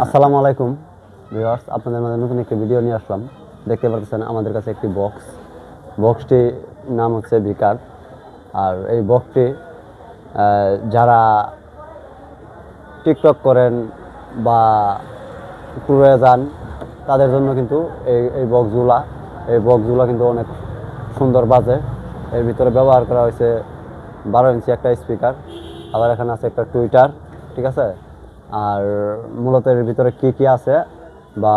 আসসালামু আলাইকুম ভিউয়ার্স, আপনাদের মাঝে নতুন একটি ভিডিও নিয়ে আসলাম। দেখতে পাচ্ছেন আমাদের কাছে একটি বক্সটি নাম হচ্ছে বিকার। আর এই বক্সটি যারা টিকটক করেন বা ট্যুরে যান তাদের জন্য কিন্তু এই বক্সগুলো কিন্তু অনেক সুন্দর বাজে। এর ভিতরে ব্যবহার করা হয়েছে 12 ইঞ্চি একটা স্পিকার, আবার এখানে আছে একটা টুইটার, ঠিক আছে। আর মূলত এর ভিতরে কি আছে বা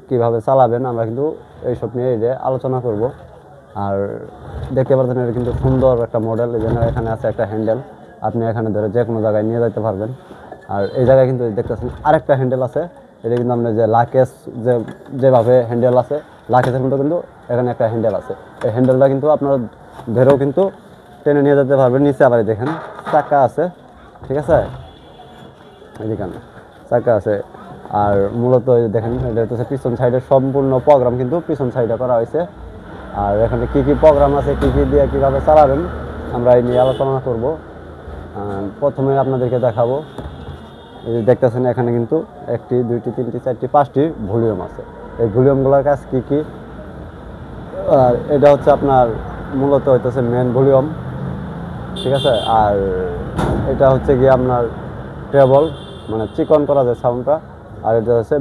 কিভাবে চালাবেন আমরা কিন্তু এইসব নিয়ে আলোচনা করব। আর দেখতে পাচ্ছেন এটা কিন্তু সুন্দর একটা মডেল। এই জন্য এখানে আছে একটা হ্যান্ডেল, আপনি এখানে ধরে যে কোনো জায়গায় নিয়ে যেতে পারবেন। আর এই জায়গায় কিন্তু দেখতেছেন আরেকটা হ্যান্ডেল আছে। এটা কিন্তু আপনার যে লাকেজ যেভাবে হ্যান্ডেল আছে, লাকেজের মতো কিন্তু এখানে একটা হ্যান্ডেল আছে। এই হ্যান্ডেলটা কিন্তু আপনারা ধরেও কিন্তু টেনে নিয়ে যেতে পারবেন। নিচে আবার দেখেন চাকা আছে, ঠিক আছে, এদিকে চাকা আছে। আর মূলত দেখেন এটা হচ্ছে পিছন সাইডের সম্পূর্ণ প্রোগ্রাম কিন্তু পিছন সাইডে করা হয়েছে। আর এখানে কি প্রোগ্রাম আছে, কি দিয়ে কীভাবে চালাবেন আমরা এই নিয়ে আলোচনা করব। প্রথমে আপনাদেরকে দেখাবো, এই যে দেখতেছেন এখানে কিন্তু 1টি 2টি 3টি 4টি 5টি ভলিউম আছে। এই ভলিউমগুলোর কাজ কি। আর এটা হচ্ছে আপনার মূলত হইতেছে মেন ভলিউম, ঠিক আছে। আর এটা হচ্ছে গিয়ে আপনার ট্রেবল, মানে চিকন করা যায় সাউন্ডটা। আর এটা হচ্ছে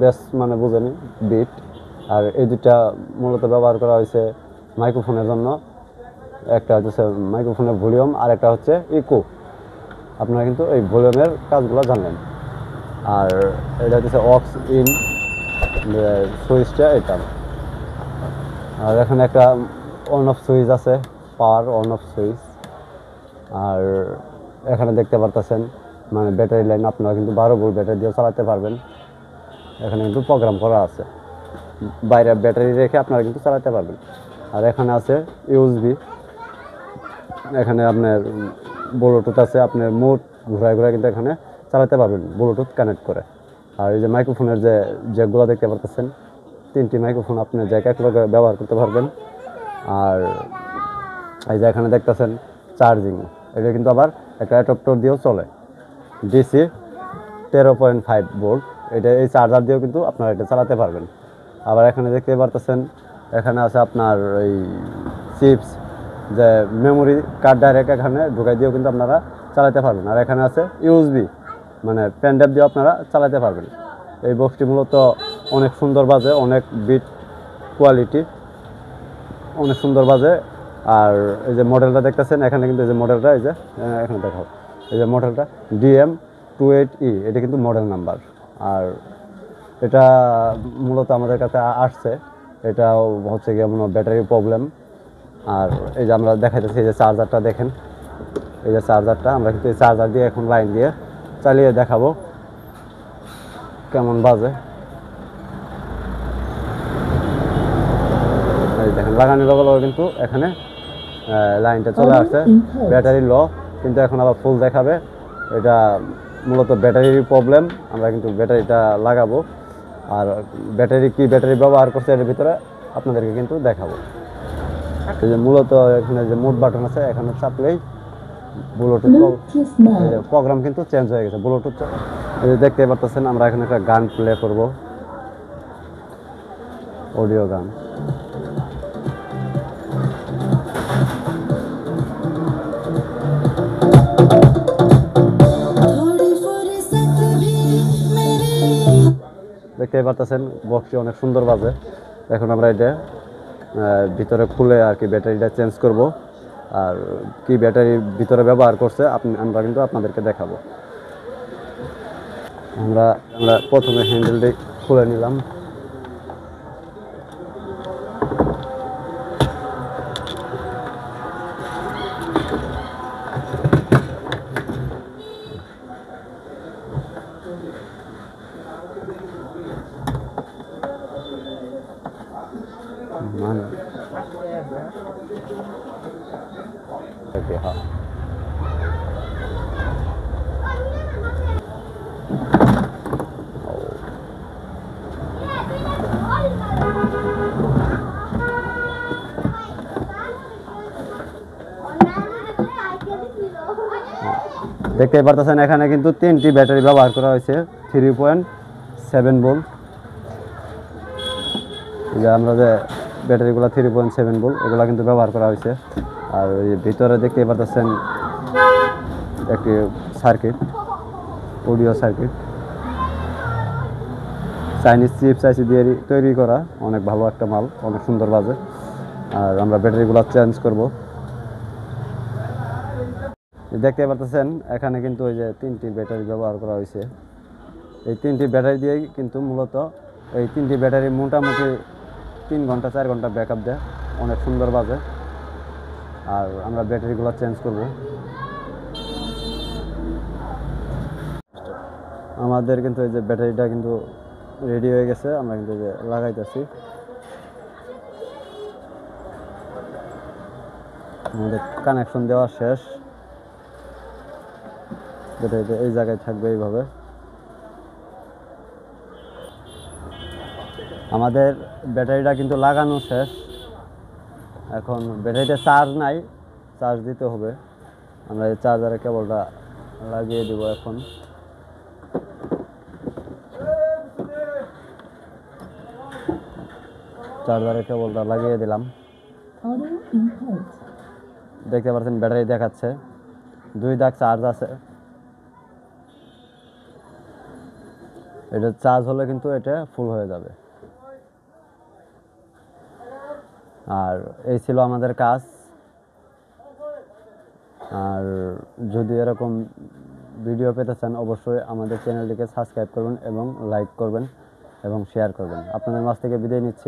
বেস মানে বুঝেনি, বিট। আর এই দুটা মূলত ব্যবহার করা হয়েছে মাইক্রোফোনের জন্য। একটা হচ্ছে মাইক্রোফোনের ভলিউম, আর একটা হচ্ছে ইকো। আপনারা কিন্তু এই ভলিউমের কাজগুলো জানলেন। আর এটা হচ্ছে অক্স ইন সুইচটা এটা। আর এখানে একটা অন অফ সুইচ আছে, পাওয়ার অন অফ সুইচ। আর এখানে দেখতে পারতেছেন মানে ব্যাটারি লাইন, আপনারা কিন্তু 12 ভোল্ট ব্যাটারি দিয়ে চালাতে পারবেন। এখানে কিন্তু প্রোগ্রাম করা আছে, বাইরে ব্যাটারি রেখে আপনারা কিন্তু চালাতে পারবেন। আর এখানে আছে ইউএসবি, এখানে আপনার ব্লুটুথ আছে, আপনার মোট ঘুরায় কিন্তু এখানে চালাতে পারবেন ব্লুটুথ কানেক্ট করে। আর এই যে মাইক্রোফোনের যেগুলো দেখতে পাচ্ছেন 3টি মাইক্রোফোন আপনি জ্যাক লগে ব্যবহার করতে পারবেন। আর এই যে এখানে দেখতেছেন চার্জিং, এটা কিন্তু আবার একটা অ্যাডাপ্টার দিয়েও চলে, ডিসি 13.5 ভোল্ট। এই চার্জার দিয়েও কিন্তু আপনারা এটা চালাতে পারবেন। আবার এখানে দেখতে পারতেছেন এখানে আছে আপনার এই চিপস, যে মেমোরি কার্ড ডাইরেক্ট এখানে ঢুকাই দিয়েও কিন্তু আপনারা চালাতে পারবেন। আর এখানে আছে ইউএসবি, মানে পেন ড্রাইভ দিয়েও আপনারা চালাতে পারবেন। এই বক্সটি মূলত অনেক সুন্দর বাজে, অনেক বিট কোয়ালিটি, অনেক সুন্দর বাজে। আর এই যে মডেলটা দেখতেছেন এখানে কিন্তু এই যে মডেলটা, এই যে এখানে দেখাও, এই যে মডেলটা DM28E, এটা কিন্তু মডেল নাম্বার। আর এটা মূলত আমাদের কাছে আসছে, এটা হচ্ছে গিয়ে ব্যাটারির প্রবলেম। আর এই যে আমরা দেখাইতেছি এই যে চার্জারটা দেখেন, এই যে চার্জারটা আমরা কিন্তু এই চার্জার দিয়ে এখন লাইন দিয়ে চালিয়ে দেখাবো কেমন বাজে। এই দেখেন লাগানোর লগে কিন্তু এখানে লাইনটা চলে আসছে। ব্যাটারি লো, কিন্তু এখন আবার ফুল দেখাবে। এটা মূলত ব্যাটারির প্রবলেম, আমরা কিন্তু ব্যাটারিটা লাগাবো। আর ব্যাটারি ব্যবহার করছে এর ভিতরে আপনাদেরকে কিন্তু দেখাবো। এই যে মূলত এখানে যে মোড বাটন আছে, এখানে চাপলেই ব্লুটুথ প্রোগ্রাম কিন্তু চেঞ্জ হয়ে গেছে। ব্লুটুথ এই যে দেখতে পাচ্ছেন আমরা এখানে একটা গান প্লে করব, অডিও গান। দেখতে পাচ্ছেন বক্সটি অনেক সুন্দর বাজে। এখন আমরা এটা ভিতরে খুলে আর কি ব্যাটারিটা চেঞ্জ করব। আর কি ব্যাটারি ভিতরে ব্যবহার করছে আমরা কিন্তু আপনাদেরকে দেখাবো। আমরা প্রথমে হ্যান্ডেলটি খুলে নিলাম। ओके, हाँ দেখতে পারতেছেন এখানে কিন্তু 3টি ব্যাটারি ব্যবহার করা হয়েছে 3.7 ভোল্ট। যে আমরা যে ব্যাটারিগুলো 3.7 ভোল্ট এগুলো কিন্তু ব্যবহার করা হয়েছে। আর ওই ভিতরে দেখতে পারতেছেন একটি circuit, audio circuit, Chinese chips IC দিয়ে তৈরি করা, অনেক ভালো একটা মাল, অনেক সুন্দর বাজে। আর আমরা ব্যাটারিগুলো চেঞ্জ করব। দেখতে পারতেছেন এখানে কিন্তু ওই যে 3টি ব্যাটারি ব্যবহার করা হয়েছে। এই 3টি ব্যাটারি দিয়েই কিন্তু মূলত এই 3টি ব্যাটারি মোটামুটি 3 ঘন্টা 4 ঘন্টা ব্যাকআপ দেয়, অনেক সুন্দর বাজে। আর আমরা ব্যাটারিগুলো চেঞ্জ করব। আমাদের কিন্তু এই যে ব্যাটারিটা কিন্তু রেডি হয়ে গেছে, আমরা কিন্তু যে লাগাইতেছি। আমাদের কানেকশন দেওয়া শেষ। ব্যাটারিটা এই জায়গায় থাকবে এইভাবে। আমাদের ব্যাটারিটা কিন্তু লাগানো শেষ। এখন ব্যাটারিতে চার্জ নাই, চার্জ দিতে হবে। আমরা এই চার্জারের কেবলটা লাগিয়ে দেব এখন। চার্জারের কেবলটা লাগিয়ে দিলাম। দেখতে পাচ্ছেন ব্যাটারি দেখাচ্ছে 2 দাগ চার্জ আছে। এটা চার্জ হলে কিন্তু এটা ফুল হয়ে যাবে। আর এই ছিল আমাদের কাজ। আর যদি এরকম ভিডিও পেতে চান অবশ্যই আমাদের চ্যানেলটিকে সাবস্ক্রাইব করবেন এবং লাইক করবেন এবং শেয়ার করবেন। আপনাদের মাঝ থেকে বিদায় নিচ্ছি।